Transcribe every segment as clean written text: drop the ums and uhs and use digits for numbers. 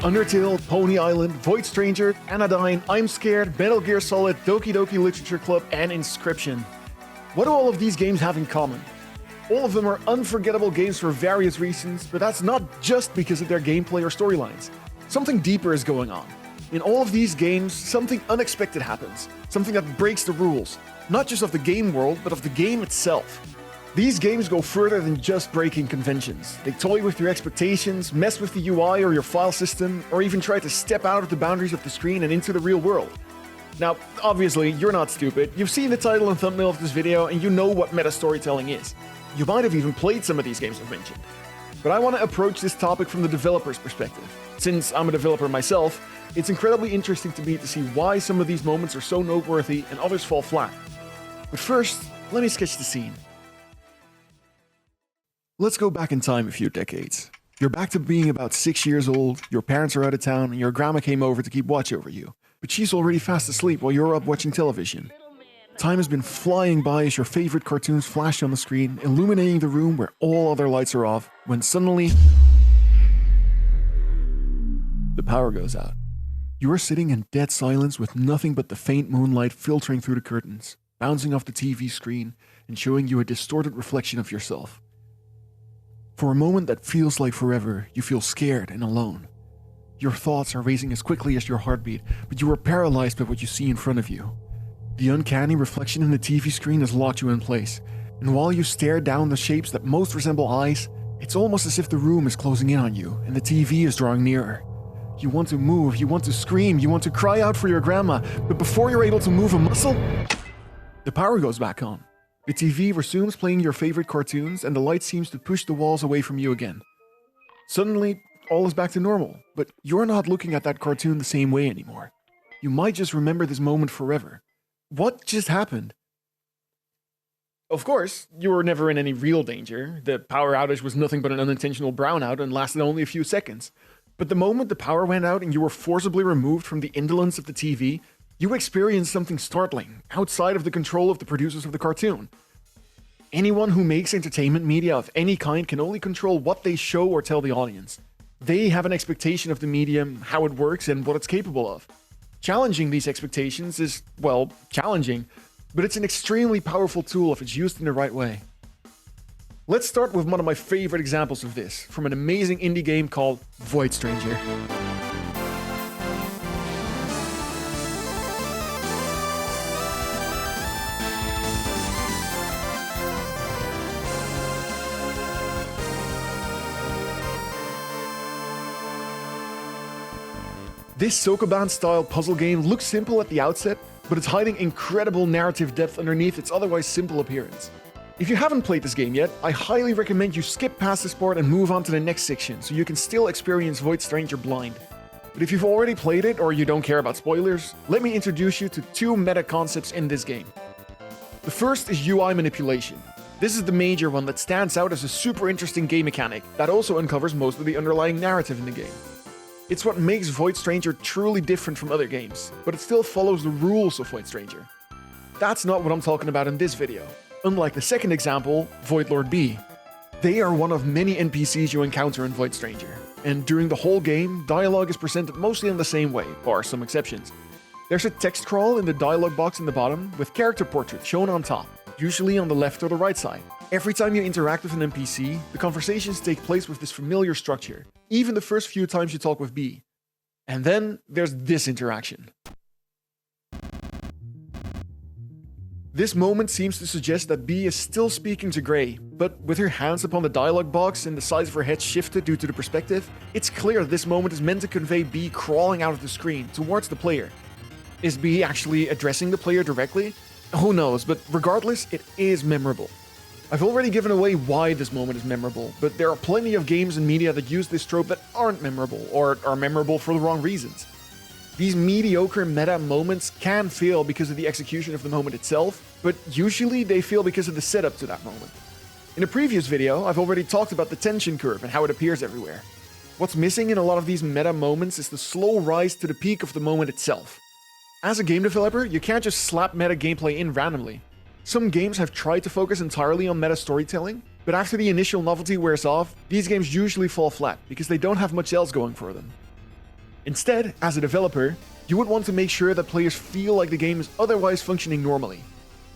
Undertale, Pony Island, Void Stranger, Anodyne, I'm Scared, Metal Gear Solid, Doki Doki Literature Club, and Inscription. What do all of these games have in common? All of them are unforgettable games for various reasons, but that's not just because of their gameplay or storylines. Something deeper is going on. In all of these games, something unexpected happens, something that breaks the rules, not just of the game world, but of the game itself. These games go further than just breaking conventions. They toy with your expectations, mess with the UI or your file system, or even try to step out of the boundaries of the screen and into the real world. Now, obviously, you're not stupid. You've seen the title and thumbnail of this video, and you know what meta storytelling is. You might have even played some of these games I've mentioned. But I want to approach this topic from the developer's perspective. Since I'm a developer myself, it's incredibly interesting to me to see why some of these moments are so noteworthy and others fall flat. But first, let me sketch the scene. Let's go back in time a few decades. You're back to being about 6 years old, your parents are out of town, and your grandma came over to keep watch over you. But she's already fast asleep while you're up watching television. Time has been flying by as your favorite cartoons flash on the screen, illuminating the room where all other lights are off, when suddenly the power goes out. You are sitting in dead silence with nothing but the faint moonlight filtering through the curtains, bouncing off the TV screen and showing you a distorted reflection of yourself. For a moment that feels like forever, you feel scared and alone. Your thoughts are racing as quickly as your heartbeat, but you are paralyzed by what you see in front of you. The uncanny reflection in the TV screen has locked you in place, and while you stare down the shapes that most resemble eyes, it's almost as if the room is closing in on you and the TV is drawing nearer. You want to move, you want to scream, you want to cry out for your grandma, but before you're able to move a muscle, the power goes back on. The TV resumes playing your favorite cartoons and the light seems to push the walls away from you again. Suddenly, all is back to normal, but you're not looking at that cartoon the same way anymore. You might just remember this moment forever. What just happened? Of course, you were never in any real danger. The power outage was nothing but an unintentional brownout and lasted only a few seconds. But the moment the power went out and you were forcibly removed from the indolence of the TV, you experienced something startling, outside of the control of the producers of the cartoon. Anyone who makes entertainment media of any kind can only control what they show or tell the audience. They have an expectation of the medium, how it works, and what it's capable of. Challenging these expectations is, well, challenging, but it's an extremely powerful tool if it's used in the right way. Let's start with one of my favorite examples of this, from an amazing indie game called Void Stranger. This Sokoban-style puzzle game looks simple at the outset, but it's hiding incredible narrative depth underneath its otherwise simple appearance. If you haven't played this game yet, I highly recommend you skip past this part and move on to the next section so you can still experience Void Stranger blind. But if you've already played it or you don't care about spoilers, let me introduce you to two meta concepts in this game. The first is UI manipulation. This is the major one that stands out as a super interesting game mechanic that also uncovers most of the underlying narrative in the game. It's what makes Void Stranger truly different from other games, but it still follows the rules of Void Stranger. That's not what I'm talking about in this video. Unlike the second example, Void Lord B. They are one of many NPCs you encounter in Void Stranger, and during the whole game, dialogue is presented mostly in the same way, bar some exceptions. There's a text crawl in the dialogue box in the bottom, with character portraits shown on top, usually on the left or the right side. Every time you interact with an NPC, the conversations take place with this familiar structure, even the first few times you talk with B. And then there's this interaction. This moment seems to suggest that B is still speaking to Gray, but with her hands upon the dialogue box and the size of her head shifted due to the perspective, it's clear that this moment is meant to convey B crawling out of the screen towards the player. Is B actually addressing the player directly? Who knows, but regardless, it is memorable. I've already given away why this moment is memorable, but there are plenty of games and media that use this trope that aren't memorable, or are memorable for the wrong reasons. These mediocre meta moments can fail because of the execution of the moment itself, but usually they fail because of the setup to that moment. In a previous video, I've already talked about the tension curve and how it appears everywhere. What's missing in a lot of these meta moments is the slow rise to the peak of the moment itself. As a game developer, you can't just slap meta gameplay in randomly. Some games have tried to focus entirely on meta storytelling, but after the initial novelty wears off, these games usually fall flat because they don't have much else going for them. Instead, as a developer, you would want to make sure that players feel like the game is otherwise functioning normally.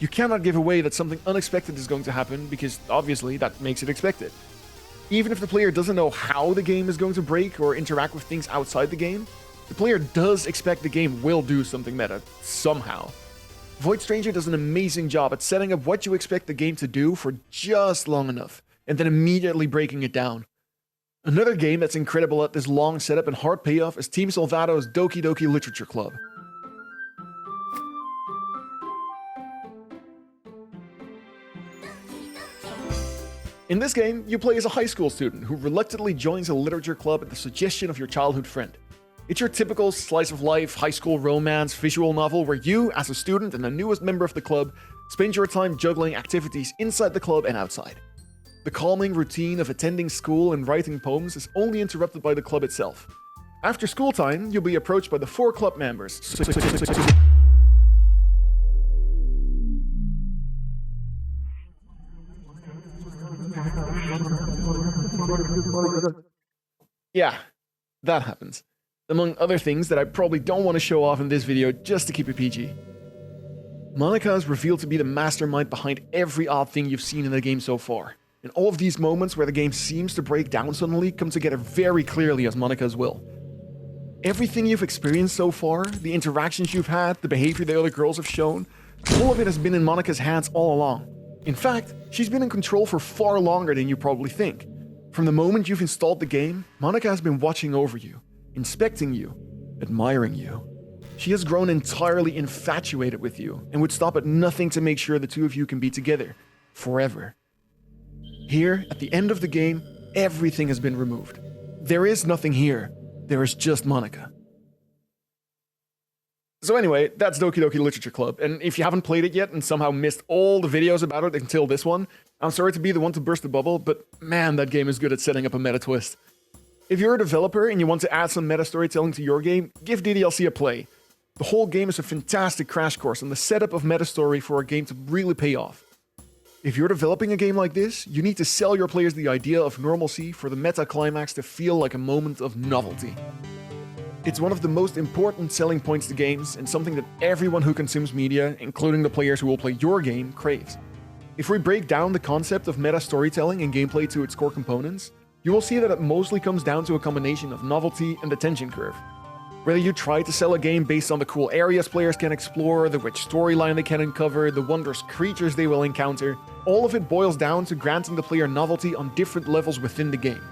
You cannot give away that something unexpected is going to happen because obviously that makes it expected. Even if the player doesn't know how the game is going to break or interact with things outside the game, the player does expect the game will do something meta, somehow. Void Stranger does an amazing job at setting up what you expect the game to do for just long enough, and then immediately breaking it down. Another game that's incredible at this long setup and hard payoff is Team Salvato's Doki Doki Literature Club. In this game, you play as a high school student who reluctantly joins a literature club at the suggestion of your childhood friend. It's your typical slice of life, high school romance, visual novel where you, as a student and the newest member of the club, spend your time juggling activities inside the club and outside. The calming routine of attending school and writing poems is only interrupted by the club itself. After school time, you'll be approached by the 4 club members. Yeah, that happens. Among other things that I probably don't want to show off in this video just to keep it PG. Monika is revealed to be the mastermind behind every odd thing you've seen in the game so far. And all of these moments where the game seems to break down suddenly come together very clearly as Monika's will. Everything you've experienced so far, the interactions you've had, the behavior the other girls have shown, all of it has been in Monika's hands all along. In fact, she's been in control for far longer than you probably think. From the moment you've installed the game, Monika has been watching over you, inspecting you, admiring you. She has grown entirely infatuated with you and would stop at nothing to make sure the two of you can be together forever. Here, at the end of the game, everything has been removed. There is nothing here. There is just Monika. So anyway, that's Doki Doki Literature Club, and if you haven't played it yet and somehow missed all the videos about it until this one, I'm sorry to be the one to burst the bubble, but man, that game is good at setting up a meta twist. If you're a developer and you want to add some meta storytelling to your game, give DDLC a play. The whole game is a fantastic crash course on the setup of meta story for a game to really pay off. If you're developing a game like this, you need to sell your players the idea of normalcy for the meta climax to feel like a moment of novelty. It's one of the most important selling points to games and something that everyone who consumes media, including the players who will play your game, craves. If we break down the concept of meta storytelling and gameplay to its core components, you will see that it mostly comes down to a combination of novelty and the tension curve. Whether you try to sell a game based on the cool areas players can explore, the rich storyline they can uncover, the wondrous creatures they will encounter, all of it boils down to granting the player novelty on different levels within the game.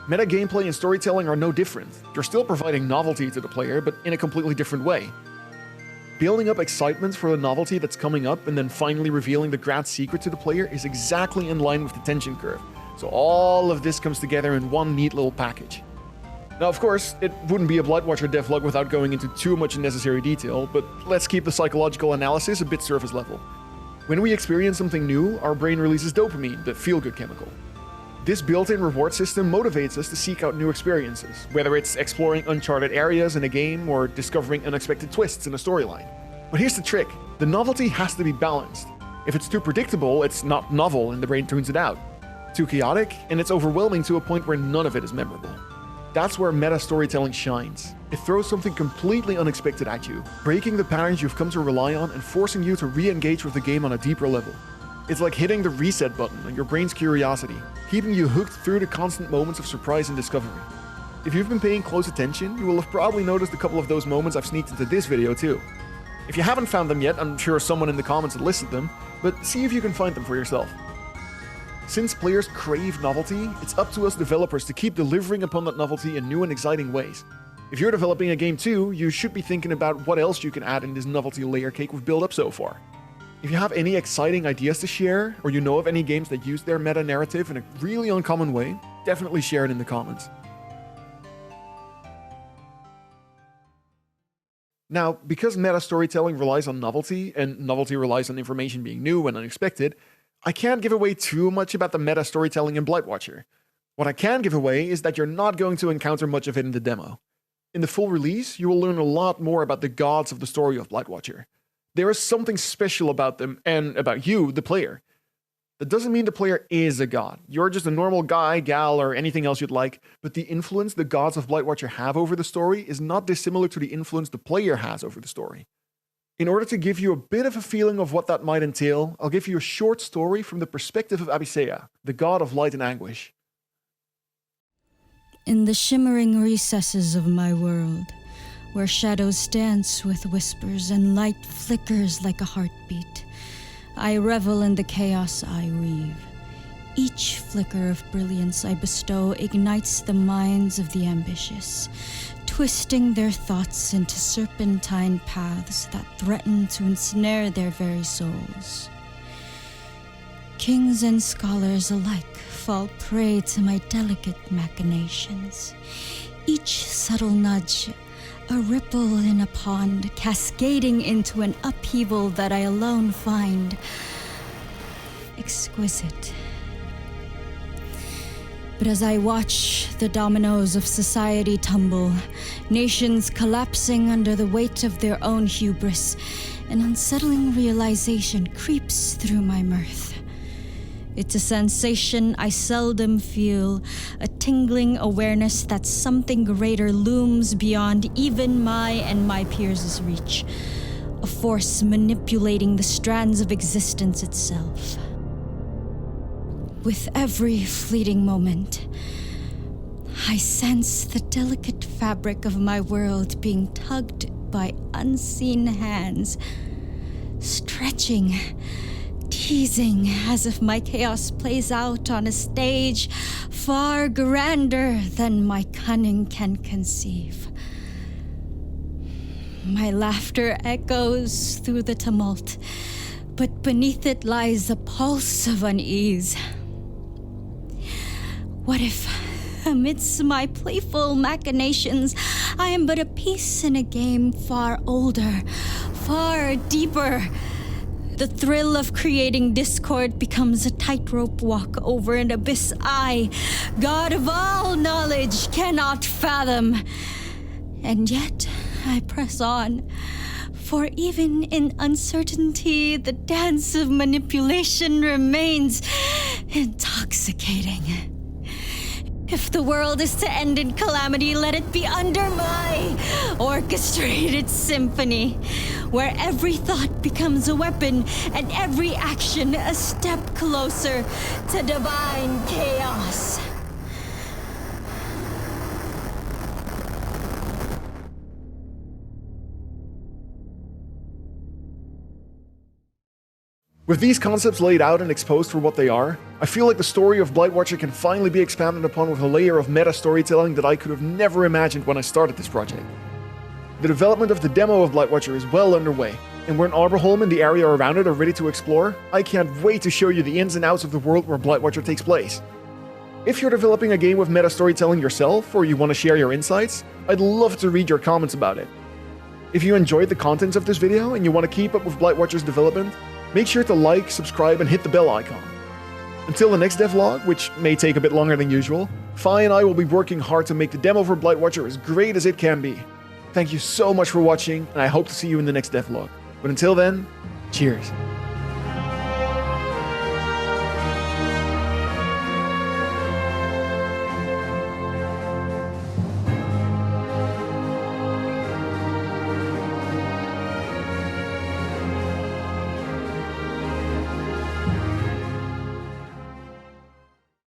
Meta gameplay and storytelling are no different. You're still providing novelty to the player, but in a completely different way. Building up excitement for the novelty that's coming up and then finally revealing the grand secret to the player is exactly in line with the tension curve. So all of this comes together in one neat little package. Now, of course, it wouldn't be a Blightwatcher devlog without going into too much unnecessary detail, but let's keep the psychological analysis a bit surface level. When we experience something new, our brain releases dopamine, the feel-good chemical. This built-in reward system motivates us to seek out new experiences, whether it's exploring uncharted areas in a game or discovering unexpected twists in a storyline. But here's the trick: the novelty has to be balanced. If it's too predictable, it's not novel and the brain tunes it out. Too chaotic, and it's overwhelming to a point where none of it is memorable. That's where meta storytelling shines. It throws something completely unexpected at you, breaking the patterns you've come to rely on and forcing you to re-engage with the game on a deeper level. It's like hitting the reset button on your brain's curiosity, keeping you hooked through the constant moments of surprise and discovery. If you've been paying close attention, you will have probably noticed a couple of those moments I've sneaked into this video too. If you haven't found them yet, I'm sure someone in the comments had listed them, but see if you can find them for yourself. Since players crave novelty, it's up to us developers to keep delivering upon that novelty in new and exciting ways. If you're developing a game too, you should be thinking about what else you can add in this novelty layer cake we've built up so far. If you have any exciting ideas to share, or you know of any games that use their meta narrative in a really uncommon way, definitely share it in the comments. Now, because meta storytelling relies on novelty, and novelty relies on information being new and unexpected, I can't give away too much about the meta storytelling in Blightwatcher. What I can give away is that you're not going to encounter much of it in the demo. In the full release, you will learn a lot more about the gods of the story of Blightwatcher. There is something special about them, and about you, the player. That doesn't mean the player is a god. You're just a normal guy, gal, or anything else you'd like, but the influence the gods of Blightwatcher have over the story is not dissimilar to the influence the player has over the story. In order to give you a bit of a feeling of what that might entail, I'll give you a short story from the perspective of Abysea, the god of light and anguish. In the shimmering recesses of my world, where shadows dance with whispers and light flickers like a heartbeat, I revel in the chaos I weave. Each flicker of brilliance I bestow ignites the minds of the ambitious, twisting their thoughts into serpentine paths that threaten to ensnare their very souls. Kings and scholars alike fall prey to my delicate machinations. Each subtle nudge, a ripple in a pond, cascading into an upheaval that I alone find exquisite. But as I watch the dominoes of society tumble, nations collapsing under the weight of their own hubris, an unsettling realization creeps through my mirth. It's a sensation I seldom feel, a tingling awareness that something greater looms beyond even my and my peers' reach, a force manipulating the strands of existence itself. With every fleeting moment, I sense the delicate fabric of my world being tugged by unseen hands, stretching, teasing as if my chaos plays out on a stage far grander than my cunning can conceive. My laughter echoes through the tumult, but beneath it lies a pulse of unease. What if, amidst my playful machinations, I am but a piece in a game far older, far deeper? The thrill of creating discord becomes a tightrope walk over an abyss I, God of all knowledge, cannot fathom. And yet I press on, for even in uncertainty, the dance of manipulation remains intoxicating. If the world is to end in calamity, let it be under my orchestrated symphony, where every thought becomes a weapon and every action a step closer to divine chaos. With these concepts laid out and exposed for what they are, I feel like the story of Blightwatcher can finally be expanded upon with a layer of meta storytelling that I could have never imagined when I started this project. The development of the demo of Blightwatcher is well underway, and when Arborholm and the area around it are ready to explore, I can't wait to show you the ins and outs of the world where Blightwatcher takes place. If you're developing a game with meta storytelling yourself, or you want to share your insights, I'd love to read your comments about it. If you enjoyed the contents of this video and you want to keep up with Blightwatcher's development, make sure to like, subscribe, and hit the bell icon. Until the next devlog, which may take a bit longer than usual, Phaii and I will be working hard to make the demo for Blightwatcher as great as it can be. Thank you so much for watching, and I hope to see you in the next devlog. But until then, cheers.